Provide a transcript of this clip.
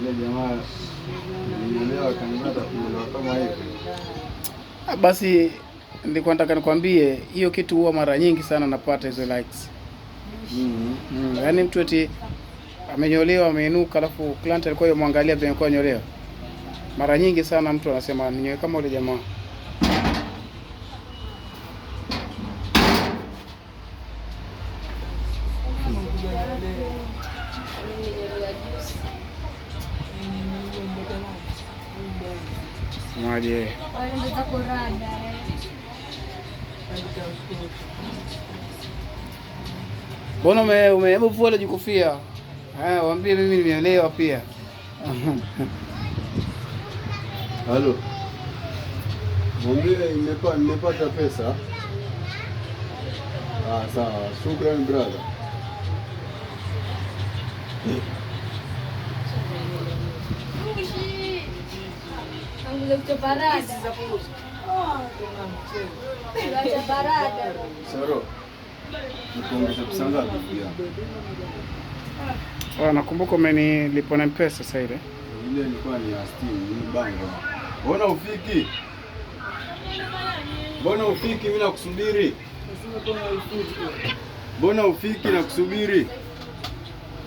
Ile jamaa nielewa kanipata kuelewa kama hivi. Basi nilikuwa nataka nikwambie hiyo kitu huwa mara nyingi sana napata hizo likes. Yaani mtu eti amenyolewa ameinuka, alafu client alikuwa yomwangalia vile alikuwa nyolewa. Mara nyingi sana mtu anasema ninyoe kama yule jamaa. Maje. Mbona hebu vua ile jikofia? Waambie mimi nimeelewa pia. Halo. Mwambie nimepata pesa. Sawa. Shukrani brother. Saro. Nikuongeza pesa ngapi pia? Nakumbuka umenilipa na M-Pesa sasa ile. Ile ilikuwa ni 60, ni bango. Mbona ufiki? Mbona ufiki mimi nakusubiri? Mbona ufiki nakusubiri?